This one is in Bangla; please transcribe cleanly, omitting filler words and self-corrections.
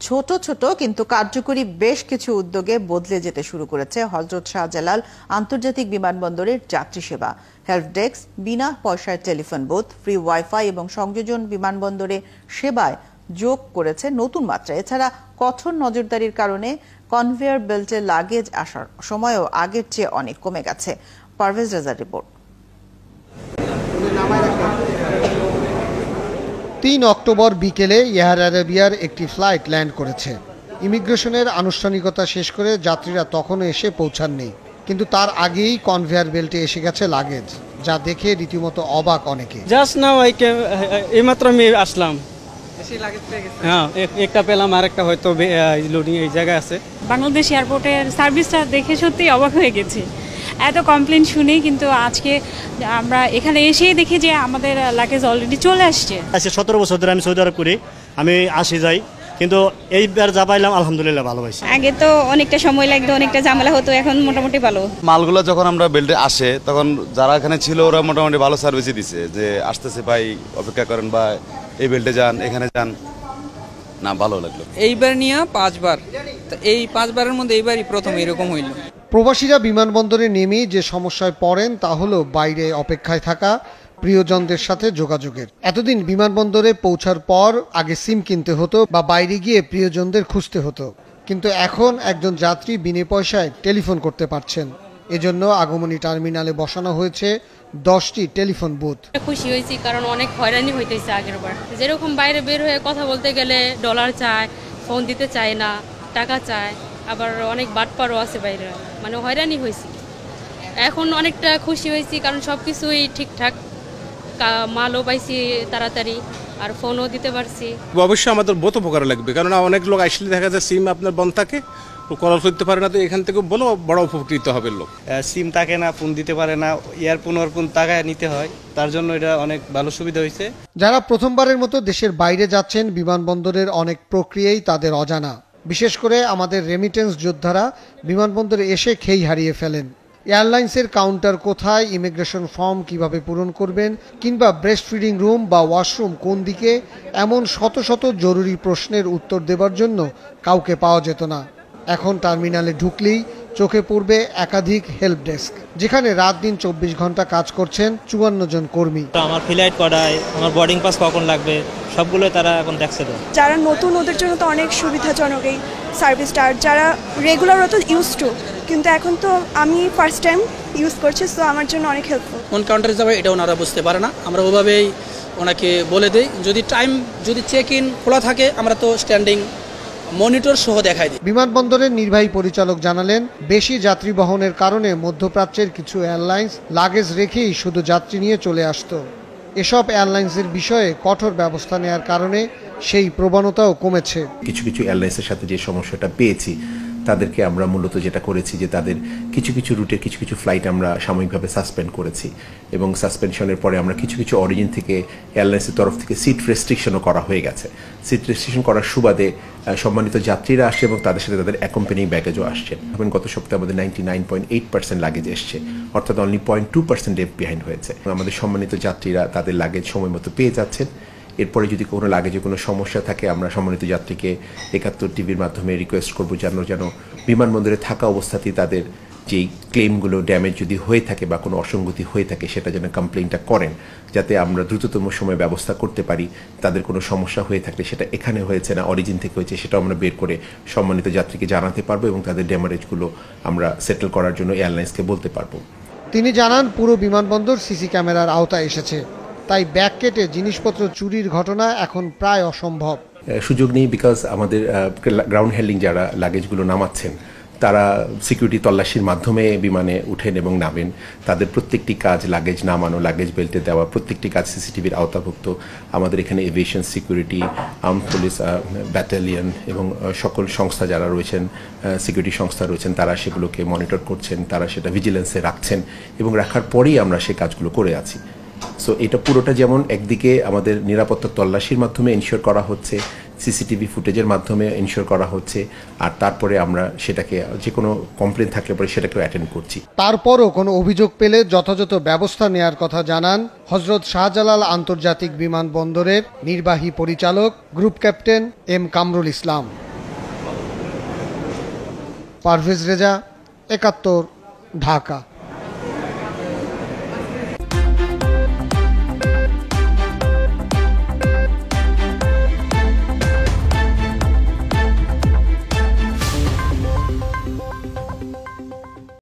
ছোট ছোট কিন্তু কার্যকরী বেশ কিছু উদ্যোগে বদলে যেতে শুরু করেছে হযরত শাহজালাল আন্তর্জাতিক বিমানবন্দরের যাত্রী সেবা। হেল্প ডেস্ক, বিনা পয়সার টেলিফোন বুথ, ফ্রি ওয়াইফাই এবং সংযোজন বিমানবন্দরে সেবায় যোগ করেছে নতুন মাত্রা। এছাড়া কঠোর নজরদারির কারণে কনভেয়ার বেল্টে লাগেজ আসার সময়ও আগের চেয়ে অনেক কমে গেছে। পারভেজ রাজার রিপোর্ট। ৩ অক্টোবর বিকেলে এয়ার আরাবিয়ার একটি ফ্লাইট ল্যান্ড করেছে। ইমিগ্রেশনের আনুষ্ঠানিকতা শেষ করে যাত্রীরা তখনও এসে পৌঁছাননি, কিন্তু তার আগেই কনভেয়ার বেল্টে এসে গেছে লাগেজ, যা দেখে রীতিমতো অবাক অনেকে। জাস্ট নাও এইমাত্র আমি আসলাম, হ্যাঁ একটা পেলাম আর একটা হয়তো লোডিং এই জায়গায় আছে। বাংলাদেশ এয়ারপোর্টের সার্ভিসটা দেখে সত্যি অবাক হয়ে গেছি। এত কমপ্লেন শুনি, কিন্তু আজকে আমরা এখানে এসেই দেখি যে আমাদের লাগেজ অলরেডি চলে আসছে। 17 বছর ধরে আমি সৌদি আরব করি, আমি আসি যাই, কিন্তু এইবার যা পাইলাম আলহামদুলিল্লাহ ভালো হয়েছে। আগে তো অনেকটা সময় লাগতো, অনেকটা ঝামেলা হতো, এখন মোটামুটি ভালো। মালগুলো যখন আমরা বেল্টে আসে তখন যারা এখানে ছিল ওরা মোটামুটি ভালো সার্ভিসই দিছে, যে আসতেছে ভাই অপেক্ষা করেন বা এই বেল্টে যান, এখানে যান, না ভালো লাগলো। এইবার নিয়ে 5 বার, এই 5 বারের মধ্যে এইবারই প্রথম এরকম হইল। প্রবাসীরা বিমানবন্দরে নেমেই যে সমস্যায় পড়েন তা হলো বাইরে অপেক্ষায় থাকা, প্রিয়জনদের সাথে যোগাযোগের। এতদিন বিমানবন্দরে পৌঁছার পর আগে সিম কিনতে হতো বা বাইরে গিয়ে প্রিয়জনদের খুঁজতে হতো, কিন্তু এখন একজন যাত্রী বিনা পয়সায় টেলিফোন করতে পারছেন। এজন্য আগমনী টার্মিনালে বসানো হয়েছে 10টি টেলিফোন বুথ। খুশি হয়েছি, কারণ অনেক হয়রানি হইতেছে আগের বার। যেরকম বাইরে বের হয়ে কথা বলতে গেলে ডলার চায়, ফোন দিতে চায় না, টাকা চায়, আবার অনেক বাটপারও আছে বাইরে, মানে হয়রানি হয়েছি। এখন অনেকটা খুশি হয়েছি, কারণ সবকিছুই ঠিকঠাক, মালও পাইছি তাড়াতাড়ি, আর ফোনও দিতে পারছি। অবশ্যই আমাদের বহুত উপকার লাগবে, কারণ অনেক লোক আসলে দেখা যায় সিম আপনার বন্ধ থাকে, কল করতে পারে না, তো এখান থেকে বড় উপকৃত হবে লোক। সিম থাকে না, ফোন দিতে পারে না, ইয়ারফোন টাকায় নিতে হয়, তার জন্য এটা অনেক ভালো সুবিধা হয়েছে। যারা প্রথমবারের মতো দেশের বাইরে যাচ্ছেন, বিমানবন্দরের অনেক প্রক্রিয়াই তাদের অজানা। বিশেষ করে আমাদের রেমিটেন্স যোদ্ধারা বিমানবন্দরে এসে খেই হারিয়ে ফেলেন। এয়ারলাইন্সের কাউন্টার কোথায়, ইমিগ্রেশন ফর্ম কিভাবে পূরণ করবেন, কিংবা ব্রেস্ট ফিডিং রুম বা ওয়াশরুম কোন দিকে, এমন শত শত জরুরি প্রশ্নের উত্তর দেবার জন্য কাউকে পাওয়া যেত না। এখন টার্মিনালে ঢুকলেই চোখে পড়বে একাধিক হেল্প ডেস্ক, যেখানে রাত দিন 24 ঘন্টা কাজ করছেন 54 জন কর্মী। আমার ফ্লাইট কটায়, আমার বোর্ডিং পাস কখন লাগবে, সবগুলো তারা এখন দেখছে। যারা নতুন ওদের জন্য তো অনেক সুবিধাজনক এই সার্ভিসটা, আর যারা রেগুলার তো ইউজ টু, কিন্তু এখন তো আমি ফার্স্ট টাইম ইউজ করছি, তো আমার জন্য অনেক হেল্পফুল। কোন কাউন্টারে যাবে এটা ওনারা বুঝতে পারে না, আমরা ওভাবেই ওনাকে বলে দেই। যদি চেক ইন খোলা থাকে, আমরা তো স্ট্যান্ডিং মনিটর সহ দেখাই দিই। বিমানবন্দরের নির্বাহী পরিচালক জানালেন, বেশি যাত্রী বহনের কারণে মধ্যপ্রাচ্যের কিছু এয়ারলাইন্স লাগেজ রেখেই শুধু যাত্রী নিয়ে চলে আসতো। এসব এয়ারলাইন্সের বিষয়ে কঠোর ব্যবস্থা নেওয়ার কারণে সেই প্রবণতাও কমেছে। কিছু কিছু এয়ারলাইন্সের সাথে যে সমস্যাটা পেয়েছি, তাদেরকে আমরা মূলত যেটা করেছি যে তাদের কিছু কিছু রুটের কিছু ফ্লাইট আমরা সাময়িকভাবে সাসপেন্ড করেছি, এবং সাসপেনশনের পরে আমরা কিছু অরিজিন থেকে এয়ারলাইন্সের তরফ থেকে সিট রেস্ট্রিকশনও করা হয়ে গেছে। সিট রেস্ট্রিকশন করার সুবাদে সম্মানিত যাত্রীরা আসছে এবং তাদের সাথে তাদের অ্যাকম্পানিং ব্যাগেজও আসছে। এবং গত সপ্তাহে আমাদের 99.8% লাগেজ এসছে, অর্থাৎ অনলি 0.2% লেফট বিহাইন্ড হয়েছে। আমাদের সম্মানিত যাত্রীরা তাদের লাগেজ সময় মতো পেয়ে যাচ্ছেন। এরপরে যদি কোনো লাগেজে কোনো সমস্যা থাকে, আমরা সম্মানিত যাত্রীকে 71 টিভির মাধ্যমে রিকোয়েস্ট করবো যেন বিমানবন্দরে থাকা অবস্থাতেই তাদের যেই ক্লেমগুলো ড্যামেজ যদি হয়ে থাকে বা কোনো অসঙ্গতি হয়ে থাকে, সেটা যেন কমপ্লেনটা করেন, যাতে আমরা দ্রুততম সময় ব্যবস্থা করতে পারি। তাদের কোনো সমস্যা হয়ে থাকলে সেটা এখানে হয়েছে না অরিজিন থেকে হয়েছে, সেটাও আমরা বের করে সম্মানিত যাত্রীকে জানাতে পারবো এবং তাদের ড্যামারেজগুলো আমরা সেটেল করার জন্য এয়ারলাইন্সকে বলতে পারবো। তিনি জানান, পুরো বিমানবন্দর সিসি ক্যামেরার আওতায় এসেছে, তাই ব্যাগ কেটে জিনিসপত্র চুরির ঘটনা এখন প্রায় অসম্ভব। সুযোগ নেই, বিকজ আমাদের গ্রাউন্ড হ্যান্ডলিং যারা লাগেজগুলো নামাচ্ছেন, তারা সিকিউরিটি তল্লাশির মাধ্যমে বিমানে উঠেন এবং নামেন। তাদের প্রত্যেকটি কাজ, লাগেজ নামানো, লাগেজ বেল্টে দেওয়া, প্রত্যেকটি কাজ সিসিটিভির আওতাভুক্ত। আমাদের এখানে aviation security, armed police battalion এবং সকল সংস্থা যারা রয়েছেন, সিকিউরিটি সংস্থা রয়েছেন, তারা সেগুলোকে মনিটর করছেন, তারা সেটা ভিজিলেন্সে রাখছেন এবং রাখার পরেই আমরা সে কাজগুলো করে আছি। সো এটা পুরোটা যেমন একদিকে আমাদের নিরাপত্তা তল্লাশির মাধ্যমে এনশিওর করা হচ্ছে, সিসিটিভি ফুটেজের মাধ্যমে এনশিওর করা হচ্ছে, আর তারপরে আমরা সেটাকে যে কোনো কমপ্লেন থাকলে পরে সেটাকেও অ্যাটেন্ড করছি। তারপরও কোনো অভিযোগ পেলে যথাযথ ব্যবস্থা নেয়ার কথা জানান হযরত শাহজালাল আন্তর্জাতিক বিমানবন্দরের নির্বাহী পরিচালক group captain M Kamrul Islam. Parvez Reza, ৭১, Dhaka.